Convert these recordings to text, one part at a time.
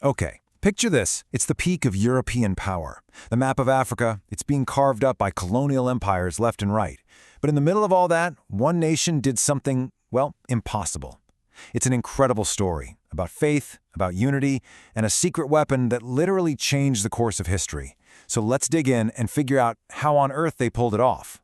Okay, picture this. It's the peak of European power. The map of Africa, it's being carved up by colonial empires left and right. But in the middle of all that, one nation did something, well, impossible. It's an incredible story about faith, about unity, and a secret weapon that literally changed the course of history. So let's dig in and figure out how on earth they pulled it off.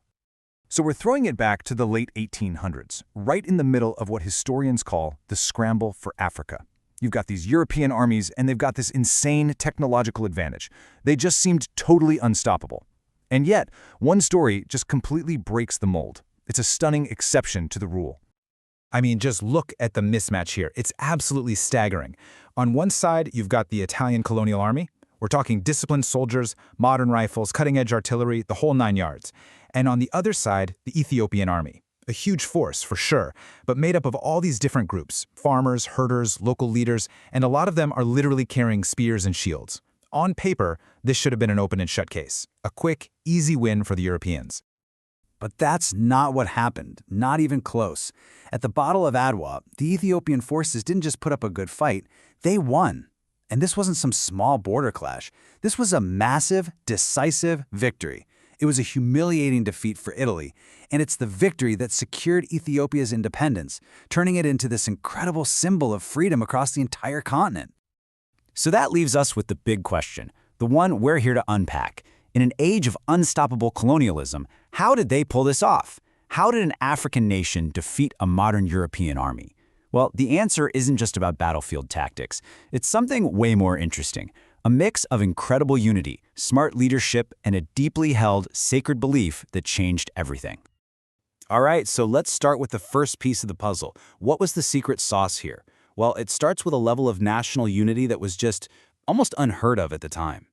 So we're throwing it back to the late 1800s, right in the middle of what historians call the scramble for Africa. You've got these European armies, and they've got this insane technological advantage. They just seemed totally unstoppable. And yet, one story just completely breaks the mold. It's a stunning exception to the rule. I mean, just look at the mismatch here. It's absolutely staggering. On one side, you've got the Italian colonial army. We're talking disciplined soldiers, modern rifles, cutting-edge artillery, the whole 9 yards. And on the other side, the Ethiopian army. A huge force, for sure, but made up of all these different groups, farmers, herders, local leaders, and a lot of them are literally carrying spears and shields. On paper, this should have been an open and shut case. A quick, easy win for the Europeans. But that's not what happened, not even close. At the Battle of Adwa, the Ethiopian forces didn't just put up a good fight, they won. And this wasn't some small border clash. This was a massive, decisive victory. It was a humiliating defeat for Italy, and it's the victory that secured Ethiopia's independence, turning it into this incredible symbol of freedom across the entire continent. So that leaves us with the big question, the one we're here to unpack. In an age of unstoppable colonialism, how did they pull this off? How did an African nation defeat a modern European army? Well, the answer isn't just about battlefield tactics. It's something way more interesting. A mix of incredible unity, smart leadership, and a deeply held, sacred belief that changed everything. All right, so let's start with the first piece of the puzzle. What was the secret sauce here? Well, it starts with a level of national unity that was just almost unheard of at the time.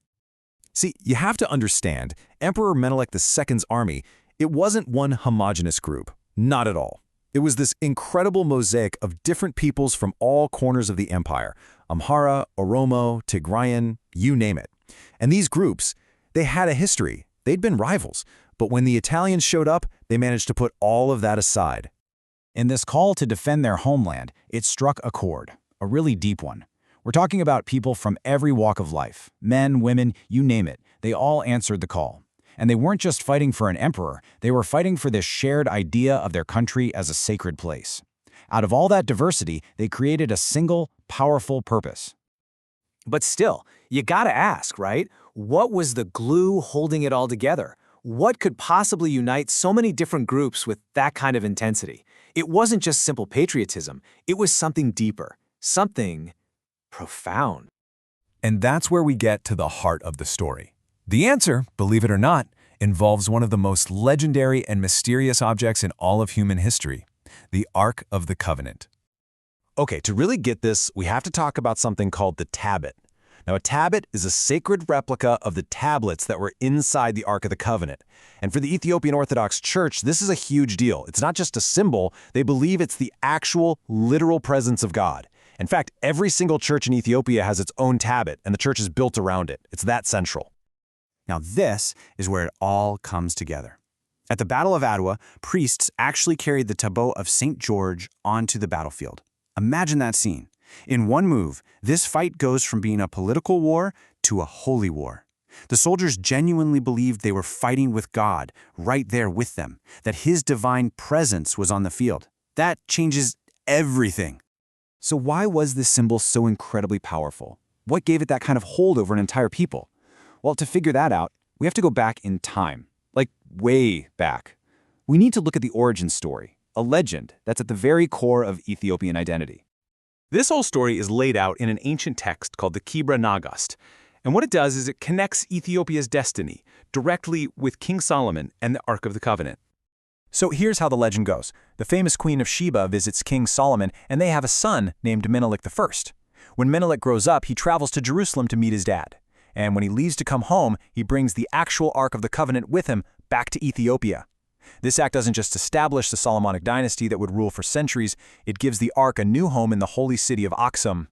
See, you have to understand, Emperor Menelik II's army, it wasn't one homogeneous group. Not at all. It was this incredible mosaic of different peoples from all corners of the empire. Amhara, Oromo, Tigrayan, you name it. And these groups, they had a history. They'd been rivals. But when the Italians showed up, they managed to put all of that aside. In this call to defend their homeland, it struck a chord, a really deep one. We're talking about people from every walk of life. Men, women, you name it. They all answered the call. And they weren't just fighting for an emperor, they were fighting for this shared idea of their country as a sacred place. Out of all that diversity, they created a single, powerful purpose. But still, you gotta ask, right? What was the glue holding it all together? What could possibly unite so many different groups with that kind of intensity? It wasn't just simple patriotism, it was something deeper, something profound. And that's where we get to the heart of the story. The answer, believe it or not, involves one of the most legendary and mysterious objects in all of human history, the Ark of the Covenant. Okay, to really get this, we have to talk about something called the Tabot. Now, a tabot is a sacred replica of the tablets that were inside the Ark of the Covenant. And for the Ethiopian Orthodox Church, this is a huge deal. It's not just a symbol, they believe it's the actual, literal presence of God. In fact, every single church in Ethiopia has its own tabot, and the church is built around it. It's that central. Now this is where it all comes together. At the Battle of Adwa, priests actually carried the Tabot of St. George onto the battlefield. Imagine that scene. In one move, this fight goes from being a political war to a holy war. The soldiers genuinely believed they were fighting with God right there with them, that His divine presence was on the field. That changes everything. So why was this symbol so incredibly powerful? What gave it that kind of hold over an entire people? Well, to figure that out, we have to go back in time, like way back. We need to look at the origin story, a legend that's at the very core of Ethiopian identity. This whole story is laid out in an ancient text called the Kebra Nagast, and what it does is it connects Ethiopia's destiny directly with King Solomon and the Ark of the Covenant. So here's how the legend goes. The famous Queen of Sheba visits King Solomon, and they have a son named Menelik I. When Menelik grows up, he travels to Jerusalem to meet his dad. And when he leaves to come home, he brings the actual Ark of the Covenant with him back to Ethiopia. This act doesn't just establish the Solomonic dynasty that would rule for centuries, it gives the Ark a new home in the holy city of Aksum.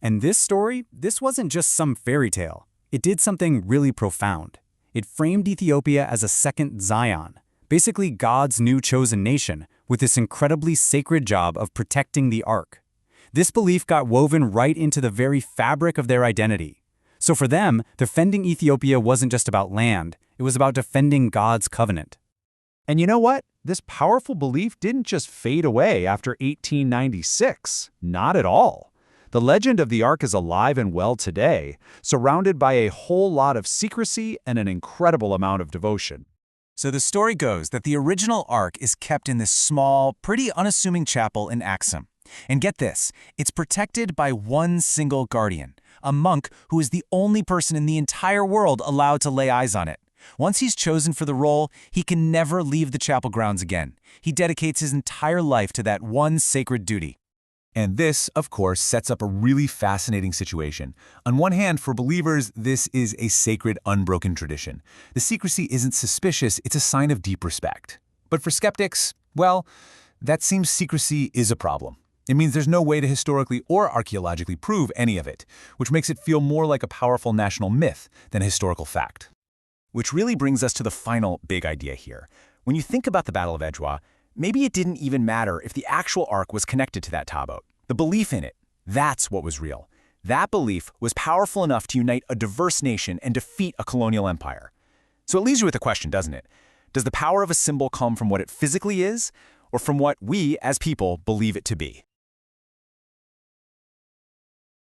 And this story, this wasn't just some fairy tale. It did something really profound. It framed Ethiopia as a second Zion, basically God's new chosen nation, with this incredibly sacred job of protecting the Ark. This belief got woven right into the very fabric of their identity. So for them, defending Ethiopia wasn't just about land, it was about defending God's covenant. And you know what? This powerful belief didn't just fade away after 1896. Not at all. The legend of the Ark is alive and well today, surrounded by a whole lot of secrecy and an incredible amount of devotion. So the story goes that the original Ark is kept in this small, pretty unassuming chapel in Aksum. And get this, it's protected by one single guardian, a monk who is the only person in the entire world allowed to lay eyes on it. Once he's chosen for the role, he can never leave the chapel grounds again. He dedicates his entire life to that one sacred duty. And this, of course, sets up a really fascinating situation. On one hand, for believers, this is a sacred, unbroken tradition. The secrecy isn't suspicious, it's a sign of deep respect. But for skeptics, well, that seems secrecy is a problem. It means there's no way to historically or archaeologically prove any of it, which makes it feel more like a powerful national myth than a historical fact. Which really brings us to the final big idea here. When you think about the Battle of Adwa, maybe it didn't even matter if the actual Ark was connected to that Tabot. The belief in it, that's what was real. That belief was powerful enough to unite a diverse nation and defeat a colonial empire. So it leaves you with a question, doesn't it? Does the power of a symbol come from what it physically is, or from what we, as people, believe it to be?